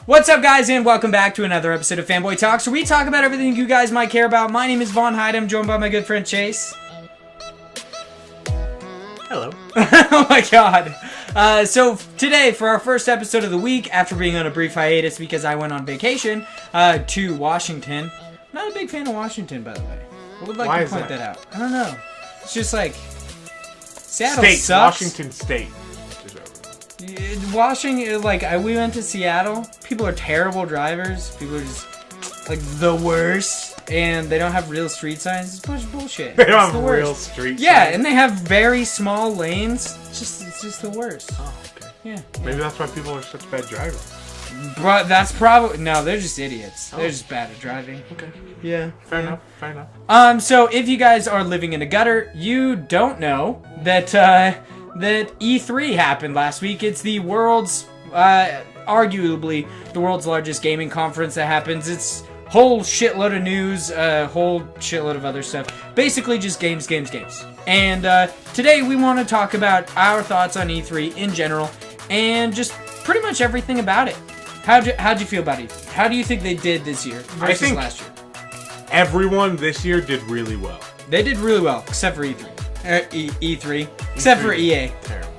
What's up, guys, and welcome back to another episode of Fanboy Talks, where we talk about everything you guys might care about. My name is Vaughn Hyde. I'm joined by my good friend Chase. Hello. Oh my god. So today, for our first episode of the week, after being on a brief hiatus because I went on vacation to Washington. Not a big fan of Washington, by the way. I would like to point that out. I don't know. It's just like Seattle sucks. Washington State. Washington, we went to Seattle. People are terrible drivers. People are just like the worst, and they don't have real street signs. It's a bunch of bullshit. They don't have real street signs. Yeah, and they have very small lanes. It's just the worst. Oh, okay. Yeah. Maybe that's why people are such bad drivers. Bro, that's probably no. They're just idiots. They're just bad at driving. Okay. Yeah. Fair enough. So if you guys are living in a gutter, you don't know that that E3 happened last week. It's the world's, arguably the world's largest gaming conference that happens. It's whole shitload of news, whole shitload of other stuff. Basically just games. And today we want to talk about our thoughts on E3 in general, and just pretty much everything about it. How'd you feel about it? How do you think they did this year versus last year? Everyone this year did really well. They did really well, except for E3. E3. Except for EA. Terrible.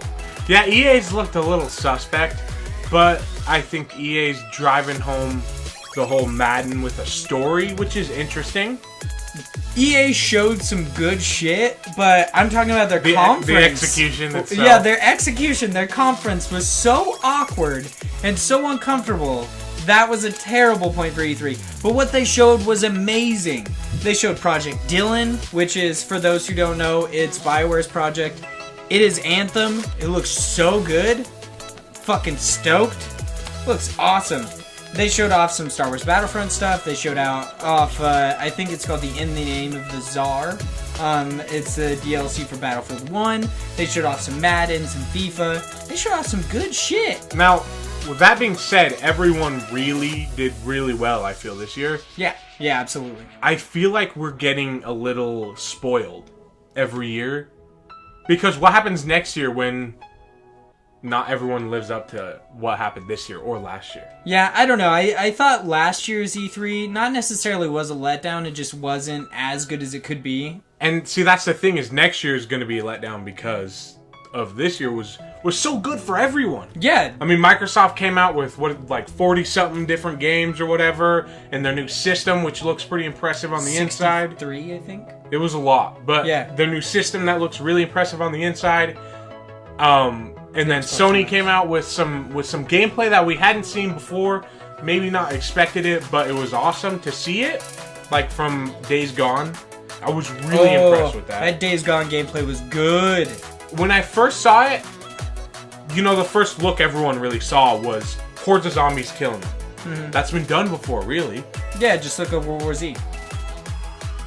Yeah, EA's looked a little suspect, but I think EA's driving home the whole Madden with a story, which is interesting. EA showed some good shit, but I'm talking about their conference. The execution itself. Yeah, their execution, their conference was so awkward and so uncomfortable. That was a terrible point for E3. But what they showed was amazing. They showed Project Dylan, which is, for those who don't know, it's BioWare's project. It is Anthem. It looks so good. Fucking stoked. Looks awesome. They showed off some Star Wars Battlefront stuff. They showed off, I think it's called the In the Name of the Czar. It's the DLC for Battlefield 1. They showed off some Madden, some FIFA. They showed off some good shit. Now, with that being said, everyone really did really well, I feel, this year. Yeah, absolutely. I feel like we're getting a little spoiled every year. Because what happens next year when not everyone lives up to what happened this year or last year? Yeah, I don't know. I thought last year's E3 not necessarily was a letdown. It just wasn't as good as it could be. And see, that's the thing, is next year is going to be a letdown because of this year was so good for everyone. Yeah. I mean, Microsoft came out with 40-something different games or whatever, and their new system, which looks pretty impressive on the inside. 63, I think. It was a lot, but yeah, their new system that looks really impressive on the inside. And then Sony came out with some gameplay that we hadn't seen before. Maybe not expected it, but it was awesome to see it, like from Days Gone. I was really impressed with that. That Days Gone gameplay was good. When I first saw it, the first look everyone really saw was hordes of zombies killing them. Mm-hmm. That's been done before, really. Yeah, just look at World War Z.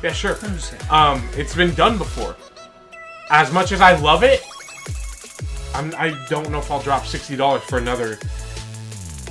Yeah, sure. It's been done before. As much as I love it, I don't know if I'll drop $60 for another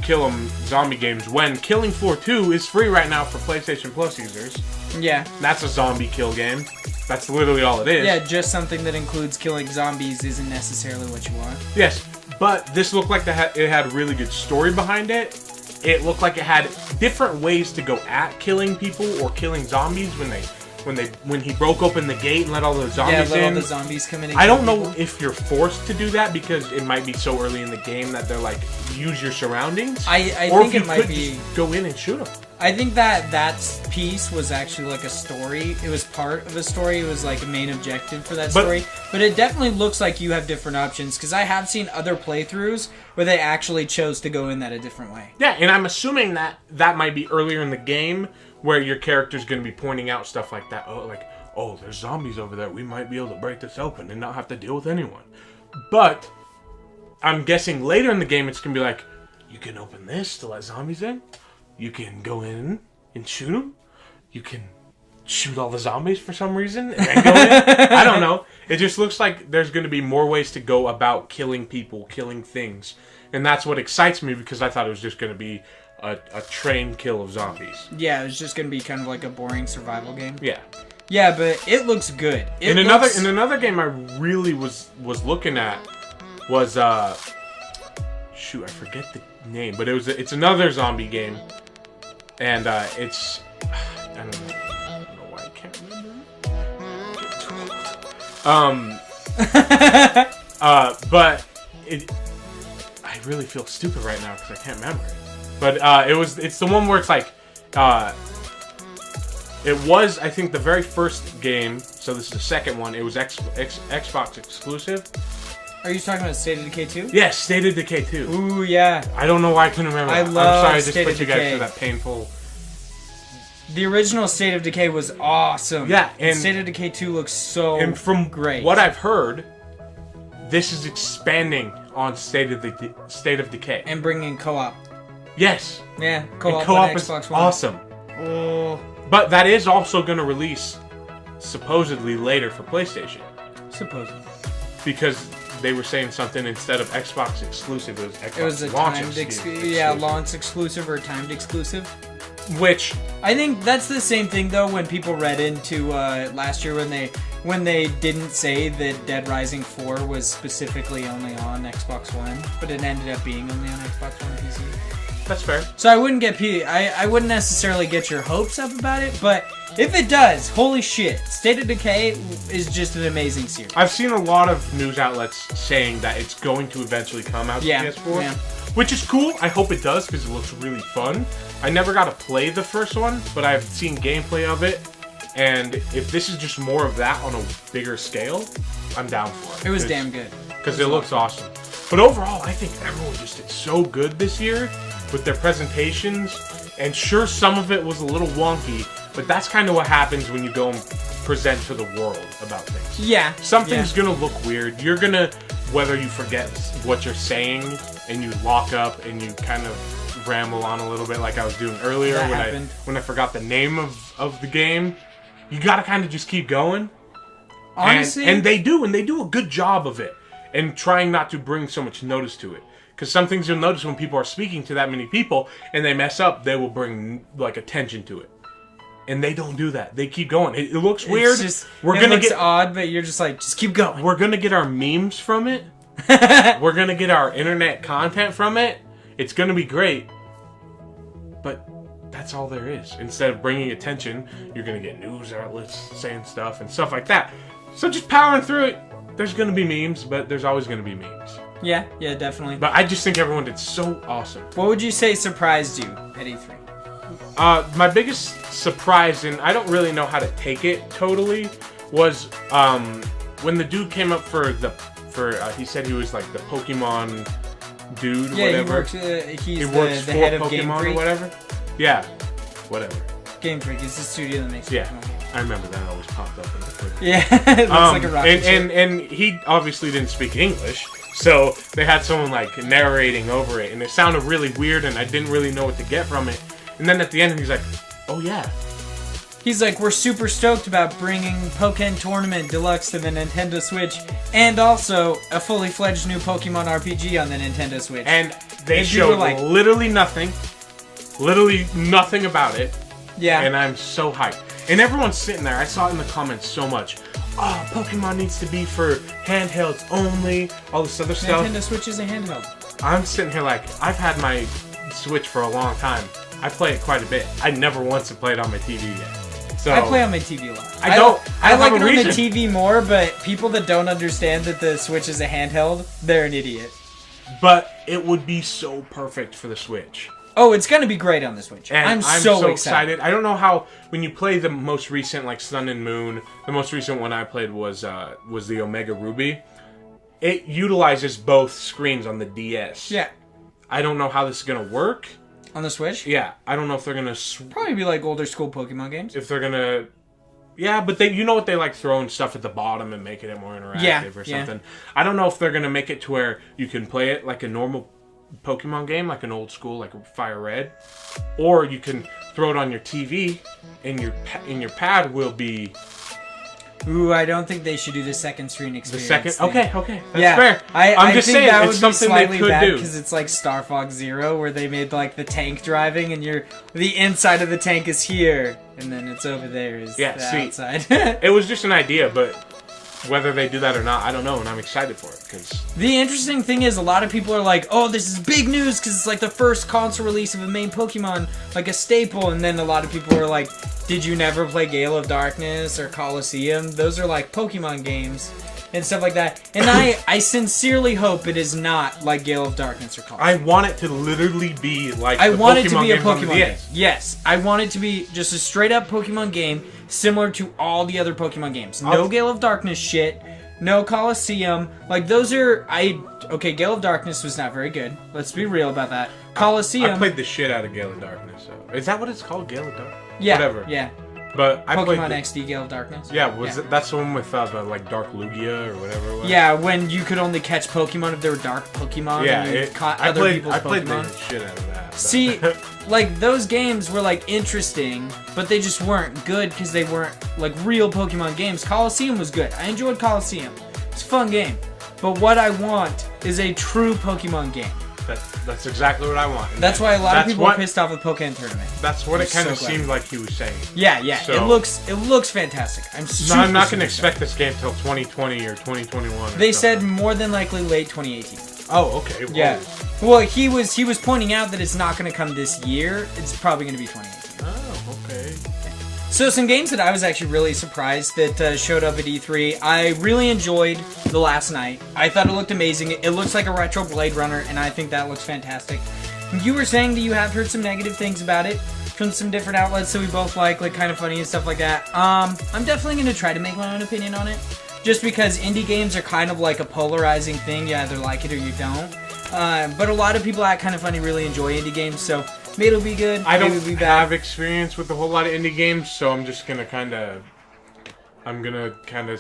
Kill 'em zombie games when Killing Floor 2 is free right now for PlayStation Plus users. Yeah. That's a zombie kill game. That's literally all it is. Yeah, just something that includes killing zombies isn't necessarily what you want. Yes, but this looked like it had a really good story behind it. It looked like it had different ways to go at killing people or killing zombies when he broke open the gate and let all the zombies in. Yeah, let all the zombies come in and I don't know if you're forced to do that because it might be so early in the game that they're like, use your surroundings. I think it might be just go in and shoot them. I think that piece was actually like a story. It was part of a story. It was like a main objective for that story. But it definitely looks like you have different options, because I have seen other playthroughs where they actually chose to go in that a different way. Yeah, and I'm assuming that might be earlier in the game where your character's going to be pointing out stuff like that. Oh, there's zombies over there. We might be able to break this open and not have to deal with anyone. But I'm guessing later in the game it's going to be like, you can open this to let zombies in. You can go in and shoot them. You can shoot all the zombies for some reason and then go in. I don't know. It just looks like there's going to be more ways to go about killing people, killing things. And that's what excites me, because I thought it was just going to be a train kill of zombies. Yeah, it was just going to be kind of like a boring survival game. Yeah. Yeah, but it looks good. Another game I really was looking at was shoot, I forget the name, but it's another zombie game, and it's I don't know why I can't remember. But I really feel stupid right now because I can't remember it. But it's the one where it's like it was, I think, the very first game. So this is the second one. It was Xbox exclusive. Are you talking about State of Decay 2? Yes, State of Decay 2. Ooh, yeah. I don't know why I couldn't remember. I that. love I'm sorry, I just State put of you guys Decay. through that painful. The original State of Decay was awesome. Yeah, and State of Decay 2 looks so from great. what I've heard, this is expanding on State of Decay. And bringing co-op. Yes. Yeah, And co-op co-op on is Xbox One. awesome. Oh, But that is also going to release supposedly later for PlayStation. supposedly. Because they were saying something instead of Xbox exclusive, it was Xbox It was a launch timed exclusive. launch exclusive or timed exclusive. Which I think that's the same thing though when people read into last year when they didn't say that Dead Rising 4 was specifically only on Xbox One, but it ended up being only on Xbox One and PC. that's fair. So I wouldn't get I wouldn't necessarily get your hopes up about it, but if it does, holy shit, State of Decay is just an amazing series. I've seen a lot of news outlets saying that it's going to eventually come out to PS4, which is cool. I hope it does because it looks really fun. I never got to play the first one, but I've seen gameplay of it, and if this is just more of that on a bigger scale, I'm down for it. It was damn good. Because it looks awesome. But overall, I think everyone just did so good this year with their presentations, and sure, some of it was a little wonky, but that's kind of what happens when you go and present to the world about things. Yeah. Something's gonna look weird. You're gonna, whether you forget what you're saying and you lock up and you kind of ramble on a little bit like I was doing earlier when I forgot the name of the game. You gotta kind of just keep going. Honestly, and they do a good job of it, and trying not to bring so much notice to it. Because some things you'll notice when people are speaking to that many people and they mess up, they will bring like attention to it. And they don't do that. They keep going. It looks weird. It looks odd, but you're just like, just keep going. We're gonna get our memes from it. We're gonna get our internet content from it. It's gonna be great. But that's all there is. Instead of bringing attention, you're gonna get news outlets saying stuff and stuff like that. So just powering through it. There's gonna be memes, but there's always gonna be memes. Yeah, definitely. But I just think everyone did so awesome. What would you say surprised you at E3? My biggest surprise, and I don't really know how to take it totally, was when the dude came up he said he was like the Pokemon dude, whatever. He works the for head of Pokemon Game Freak. or whatever. Yeah, whatever. Game Freak is the studio that makes Yeah, Pokemon games. I remember that always popped up in the footage. Yeah, it looks like a rocket ship. and he obviously didn't speak English, so they had someone like narrating over it, and it sounded really weird, and I didn't really know what to get from it. And then at the end, he's like, "Oh yeah." He's like, "We're super stoked about bringing Pokken Tournament Deluxe to the Nintendo Switch, and also a fully fledged new Pokemon RPG on the Nintendo Switch." And they And showed people were like- literally nothing about it. Yeah. And I'm so hyped. And everyone's sitting there. I saw it in the comments so much. Oh, Pokemon needs to be for handhelds only. All this other stuff. Nintendo Switch is a handheld. I'm sitting here like, I've had my Switch for a long time. I play it quite a bit. I never once have played on my TV yet. So I play on my TV a lot. I don't like have it a on the reason. TV more, but people that don't understand that the Switch is a handheld, they're an idiot. But it would be so perfect for the Switch. Oh, it's gonna be great on the Switch. And I'm so excited. I don't know how when you play the most recent, like Sun and Moon. The most recent one I played was the Omega Ruby. It utilizes both screens on the DS. Yeah. I don't know how this is gonna work. On the Switch? Yeah, I don't know if they're gonna Probably be like older school Pokemon games. if they're gonna. Yeah, but you know what they like throwing stuff at the bottom and making it more interactive or something. I don't know if they're gonna make it to where you can play it like a normal Pokemon game, like an old school, like Fire Red, or you can throw it on your TV, and your pad will be Ooh, I don't think they should do the second screen the experience. second. thing. Okay, that's fair. I'm just think saying that it's would be something they slightly could bad do. because it's like Star Fox Zero, where they made like the tank driving, and the inside of the tank is here, and then it's over there is the outside. It was just an idea, but whether they do that or not, I don't know, and I'm excited for it because the interesting thing is a lot of people are like, oh, this is big news because it's like the first console release of a main Pokemon, like a staple, and then a lot of people are like, did you never play Gale of Darkness or Coliseum? Those are like Pokemon games and stuff like that. And I sincerely hope it is not like Gale of Darkness or Coliseum. I want it to literally be like I the want Pokemon it to be a games on the Pokemon game. DS. Yes, I want it to be just a straight up Pokemon game, similar to all the other Pokemon games. No Gale of Darkness shit. No Coliseum. Like, those are... Okay, Gale of Darkness was not very good. Let's be real about that. Coliseum... I played the shit out of Gale of Darkness. So. Is that what it's called? Gale of Darkness? Yeah. Whatever. Yeah. But I played... Pokemon XD Gale of Darkness? Yeah, that's the one with, the, like, Dark Lugia or whatever it was? Yeah, when you could only catch Pokemon if they were dark Pokemon. Yeah, and you caught other people's Pokemon. I played the shit out of that. So. See... Like, those games were, like, interesting, but they just weren't good because they weren't, like, real Pokemon games. Coliseum was good. I enjoyed Coliseum. It's a fun game. But what I want is a true Pokemon game. That's exactly what I want. And that's why a lot of people are pissed off with Pokemon Tournament. That's what it kind of seemed like he was saying. Yeah, yeah. So, it looks fantastic. I'm not going to expect this game till 2020 or 2021. They said more than likely late 2018. Oh, okay. Whoa. Yeah. Well, he was pointing out that it's not going to come this year. It's probably going to be 2018. Oh, okay. So some games that I was actually really surprised that showed up at E3. I really enjoyed The Last Night. I thought it looked amazing. It looks like a retro Blade Runner, and I think that looks fantastic. You were saying that you have heard some negative things about it from some different outlets that we both like kind of funny and stuff like that. I'm definitely going to try to make my own opinion on it. Just because indie games are kind of like a polarizing thing. You either like it or you don't. But a lot of people at Kind of Funny really enjoy indie games, so maybe it'll be good. I don't be have experience with a whole lot of indie games, so I'm just gonna kind of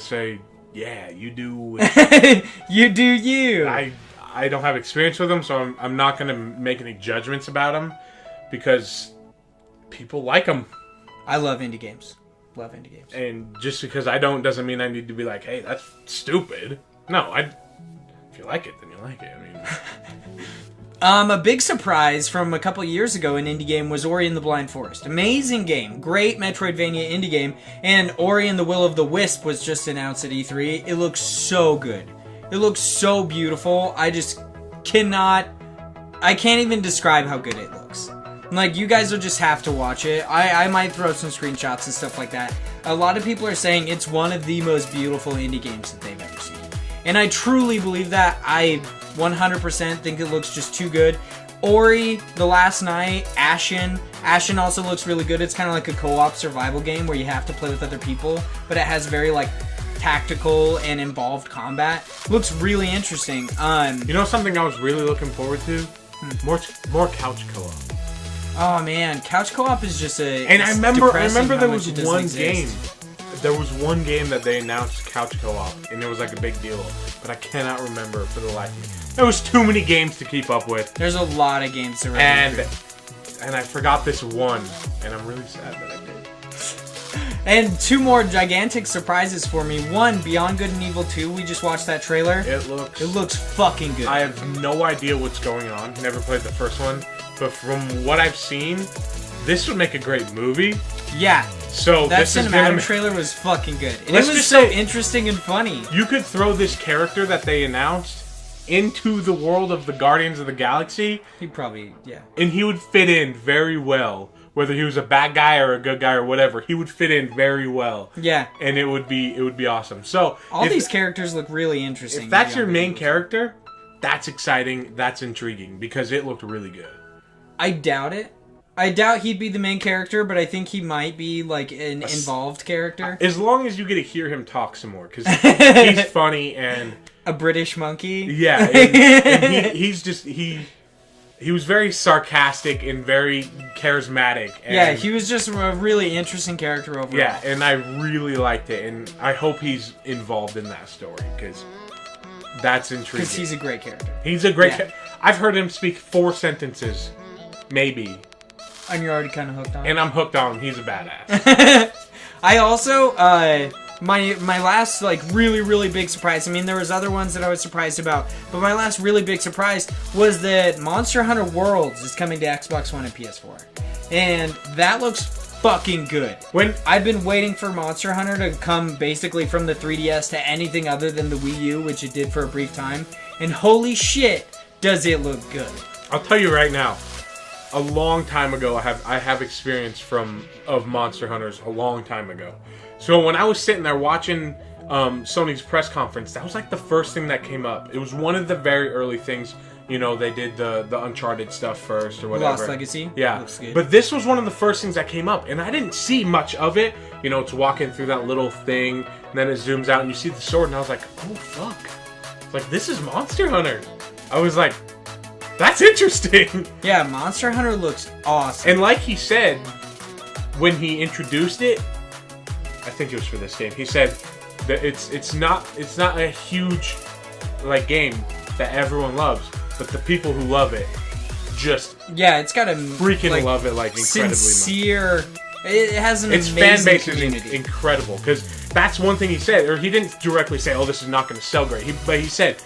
say, yeah, you do. You do you. I don't have experience with them, so I'm not gonna make any judgments about them because people like them. I love indie games. Love indie games. And just because I don't doesn't mean I need to be like, hey, that's stupid. No, if you like it, then you like it. I mean, a big surprise from a couple years ago in indie game was Ori and the Blind Forest. Amazing game. Great Metroidvania indie game. And Ori and the Will of the Wisp was just announced at E3. It looks so good. It looks so beautiful. I can't even describe how good it looks. Like, you guys will just have to watch it. I might throw some screenshots and stuff like that. A lot of people are saying it's one of the most beautiful indie games that they've ever seen. And I truly believe that. I 100% think it looks just too good. Ori, The Last Night, Ashen. Ashen also looks really good. It's kind of like a co-op survival game where you have to play with other people, but it has very, like, tactical and involved combat. Looks really interesting. You know something I was really looking forward to? More couch co-op. Oh man, couch co-op is just And I remember there was one game. There was one game that they announced couch co-op, and it was like a big deal. But I cannot remember for the life of me. There was too many games to keep up with. There's a lot of games to and I forgot this one, and I'm really sad that I did. And two more gigantic surprises for me. One, Beyond Good and Evil 2. We just watched that trailer. It looks fucking good. I have no idea what's going on. Never played the first one. But from what I've seen, this would make a great movie. Yeah. So that cinematic trailer was fucking good. And it was so interesting and funny. You could throw this character that they announced into the world of the Guardians of the Galaxy. He'd probably, yeah. And he would fit in very well. Whether he was a bad guy or a good guy or whatever, he would fit in very well. Yeah. And it would be awesome. So all these characters look really interesting. If that's your main character, that's exciting, that's intriguing, because it looked really good. I doubt it. I doubt he'd be the main character, but I think he might be like an involved character. As long as you get to hear him talk some more, because he's funny and a British monkey. Yeah, and he was very sarcastic and very charismatic. And yeah, he was just a really interesting character overall. Yeah, and I really liked it, and I hope he's involved in that story because that's intriguing. Because he's a great character. He's a great. I've heard him speak 4 sentences. Maybe. And you're already kind of hooked on him. And I'm hooked on him. He's a badass. I also, my last, like, really, really big surprise, I mean, there was other ones that I was surprised about, but my last really big surprise was that Monster Hunter Worlds is coming to Xbox One and PS4. And that looks fucking good. I've been waiting for Monster Hunter to come basically from the 3DS to anything other than the Wii U, which it did for a brief time. And holy shit, does it look good. I'll tell you right now, a long time ago, I have experience of Monster Hunters a long time ago. So when I was sitting there watching Sony's press conference, that was like the first thing that came up. It was one of the very early things. You know, they did the Uncharted stuff first or whatever. Lost Legacy? Yeah. Looks good. But this was one of the first things that came up, and I didn't see much of it. You know, it's walking through that little thing, and then it zooms out, and you see the sword, and I was like, oh, fuck. It's like, this is Monster Hunter. I was like, that's interesting. Yeah, Monster Hunter looks awesome. And like he said, when he introduced it, I think it was for this game, he said that it's not a huge like game that everyone loves. But the people who love it just it's got a freaking love it like incredibly sincere. much. It has an its amazing fan base community. is incredible because that's one thing he said, or he didn't directly say, "Oh, this is not going to sell great." But he said,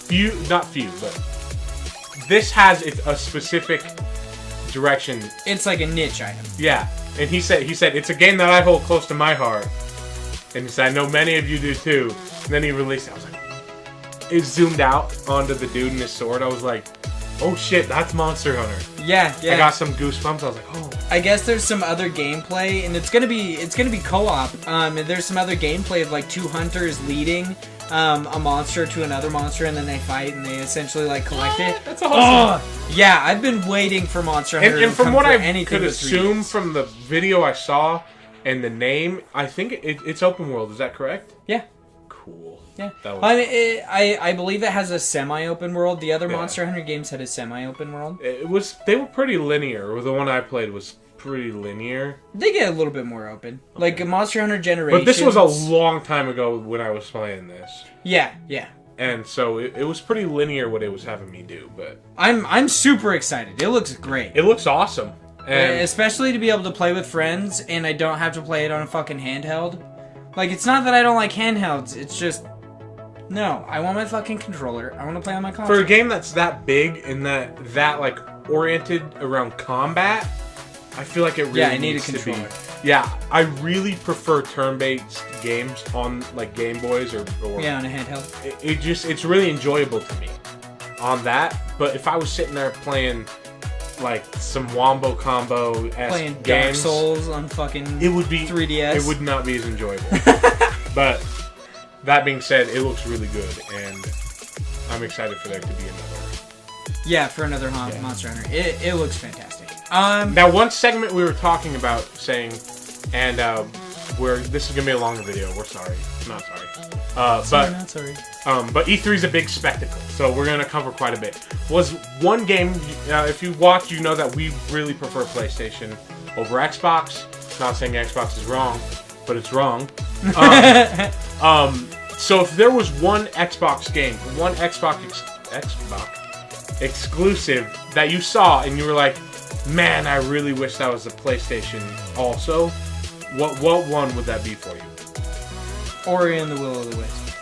but this has a specific direction. It's like a niche item. Yeah, and he said it's a game that I hold close to my heart, and he said I know many of you do too. And then he released it. I was like. It zoomed out onto the dude and his sword. I was like, oh shit, that's Monster Hunter. Yeah. I got some goosebumps. I was like, oh. I guess there's some other gameplay, and it's gonna be co-op. And there's some other gameplay of like two hunters leading a monster to another monster, and then they fight and they essentially like collect it. That's awesome. Oh, yeah, I've been waiting for Monster Hunter. And from what I could with assume 3DS. from the video I saw and the name, I think it's open world. Is that correct? Yeah. Cool. Yeah, That was... I believe it has a semi-open world. The other Monster Hunter games had a semi-open world. They were pretty linear. The one I played was pretty linear. They get a little bit more open, like Monster Hunter Generations. But this was a long time ago when I was playing this. Yeah. And so it was pretty linear what it was having me do. But I'm super excited. It looks great. It looks awesome, and especially to be able to play with friends, and I don't have to play it on a fucking handheld. Like, it's not that I don't like handhelds. It's just. No, I want my fucking controller. I want to play on my console. For a game that's that big and that like oriented around combat, I feel like it really needs to be. Yeah, I really prefer turn-based games on like Game Boys or on a handheld. It's really enjoyable to me on that. But if I was sitting there playing like some wombo combo playing games, Dark Souls on fucking 3DS, it would not be as enjoyable. But that being said, it looks really good, and I'm excited for there to be another. Yeah, for another Monster Hunter. It looks fantastic. Now, one segment we were talking about saying, and this is gonna be a longer video. We're sorry, not sorry. Not sorry. But E3 is a big spectacle, so we're gonna cover quite a bit. Was one game? If you watch, you know that we really prefer PlayStation over Xbox. Not saying Xbox is wrong, but it's wrong. So if there was one Xbox game, one Xbox exclusive that you saw and you were like, man, I really wish that was a PlayStation also, what one would that be for you? Ori and the Will of the Wisp.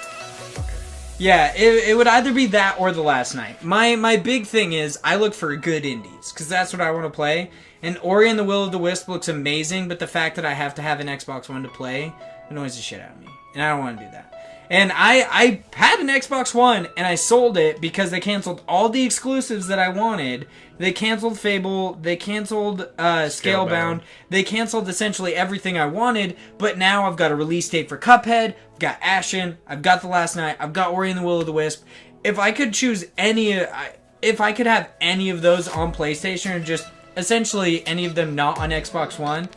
Okay. Yeah, it would either be that or The Last Night. My big thing is I look for good indies, because that's what I want to play. And Ori and the Will of the Wisp looks amazing, but the fact that I have to have an Xbox One to play annoys the shit out of me. And I don't want to do that. And I had an Xbox One, and I sold it because they canceled all the exclusives that I wanted. They canceled Fable, they canceled Scalebound, they canceled essentially everything I wanted, but now I've got a release date for Cuphead, I've got Ashen, I've got The Last Night, I've got Ori and the Will of the Wisp. If I could choose if I could have any of those on PlayStation, or just essentially any of them not on Xbox One,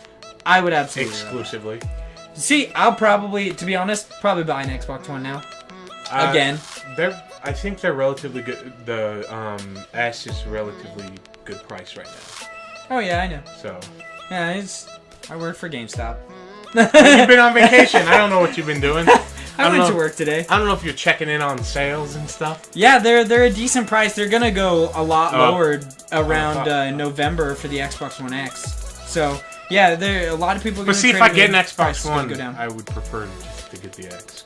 I would absolutely exclusively. See, I'll probably, to be honest, probably buy an Xbox One now. Again. I think they're relatively good. The S is relatively good price right now. Oh yeah, I know. So. Yeah, I work for GameStop. You've been on vacation. I don't know what you've been doing. I went to work today. I don't know if you're checking in on sales and stuff. Yeah, they're a decent price. They're gonna go a lot lower around November for the Xbox One X. So. Yeah, a lot of people. But see, if I get an Xbox One, I would prefer just to get the X.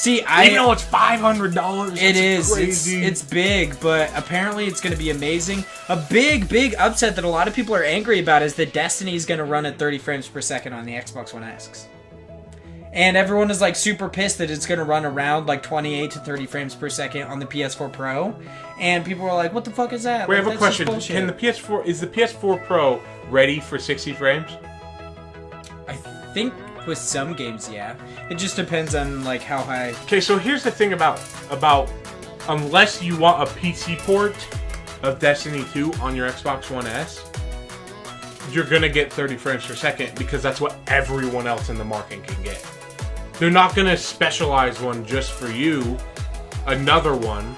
See, even though it's $500, it is. crazy. It's big, but apparently it's going to be amazing. A big upset that a lot of people are angry about is that Destiny is going to run at 30 frames per second on the Xbox One X. And everyone is like super pissed that it's going to run around like 28 to 30 frames per second on the PS4 Pro. And people are like, what the fuck is that? Wait, I like, have a question. Can the PS4, is the PS4 Pro ready for 60 frames? I think with some games, yeah. It just depends on like how high. Okay, so here's the thing about unless you want a PC port of Destiny 2 on your Xbox One S, you're gonna get 30 frames per second because that's what everyone else in the market can get. They're not gonna specialize one just for you, another one.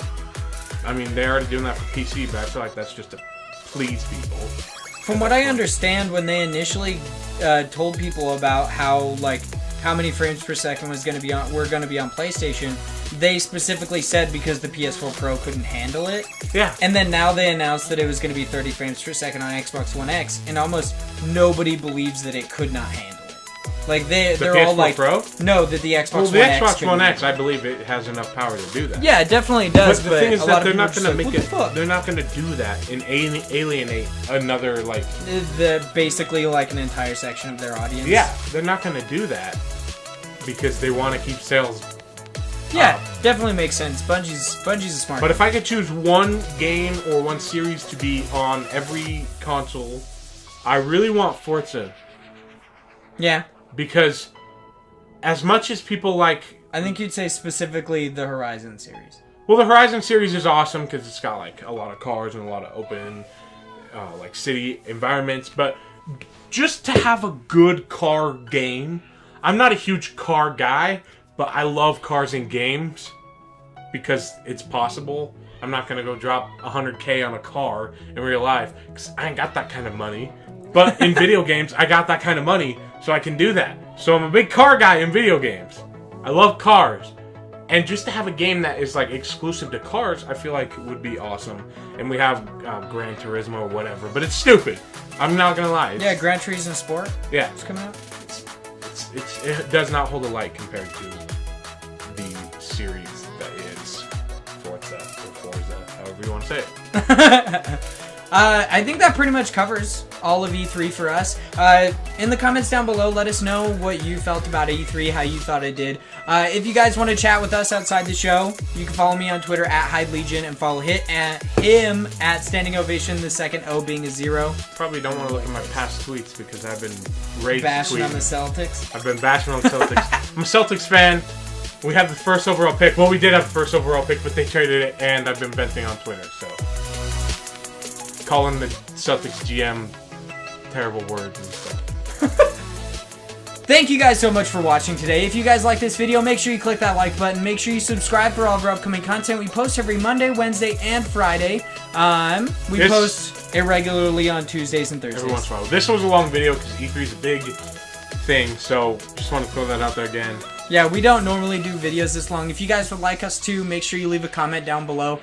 I mean, they're already doing that for PC, but I feel like that's just to please people. From what I understand, when they initially told people about how many frames per second were going to be on PlayStation, they specifically said because the PS4 Pro couldn't handle it. Yeah. And then now they announced that it was going to be 30 frames per second on Xbox One X, and almost nobody believes that it could not handle it. Like they're all like, Pro? No, that the Xbox One X. Well, the Xbox One X, I believe it has enough power to do that. Yeah, it definitely does. But the thing is that they're not going to make it. Fuck? They're not going to do that and alienate another like. Basically like an entire section of their audience. Yeah, they're not going to do that because they want to keep sales. Yeah, definitely makes sense. Bungie's a smart. But if I could choose one game or one series to be on every console, I really want Forza. Yeah. Because as much as people like... I think you'd say specifically the Horizon series. Well, the Horizon series is awesome because it's got like a lot of cars and a lot of open like city environments. But just to have a good car game... I'm not a huge car guy, but I love cars in games because it's possible. I'm not going to go drop $100K on a car in real life because I ain't got that kind of money. But in video games, I got that kind of money, so I can do that. So I'm a big car guy in video games. I love cars. And just to have a game that is like exclusive to cars, I feel like would be awesome. And we have Gran Turismo or whatever, but it's stupid. I'm not going to lie. Yeah, Gran Turismo Sport. Yeah. It's coming out. It does not hold a light compared to the series that is Forza, or Forza, however you want to say it. I think that pretty much covers all of E3 for us. In the comments down below, let us know what you felt about E3, how you thought it did. If you guys want to chat with us outside the show, you can follow me on Twitter at Hyde Legion and follow him at Standing Ovation, the second O being a 0. Probably don't want to look at my past tweets because I've been rage bashing tweeting. on the Celtics. I've been bashing on the Celtics. I'm a Celtics fan. We have the first overall pick. Well, we did have the first overall pick, but they traded it, and I've been venting on Twitter, so... calling the Celtics GM terrible words and stuff. Thank you guys so much for watching today. If you guys like this video, make sure you click that like button. Make sure you subscribe for all of our upcoming content. We post every Monday, Wednesday, and Friday. We post irregularly on Tuesdays and Thursdays. Every once in a while. This was a long video because E3 is a big thing, so just want to throw that out there again. Yeah, we don't normally do videos this long. If you guys would like us to, make sure you leave a comment down below.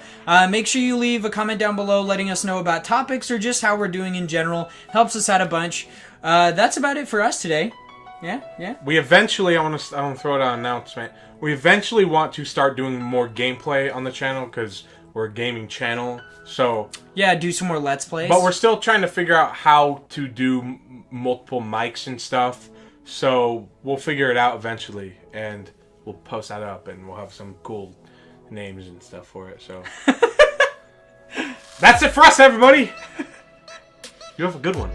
Make sure you leave a comment down below letting us know about topics or just how we're doing in general. Helps us out a bunch. That's about it for us today. Yeah. We eventually, I want to throw out an announcement. We eventually want to start doing more gameplay on the channel because we're a gaming channel. So yeah, do some more Let's Plays. But we're still trying to figure out how to do multiple mics and stuff. So we'll figure it out eventually, and we'll post that up, and we'll have some cool names and stuff for it. So that's it for us, everybody. You have a good one.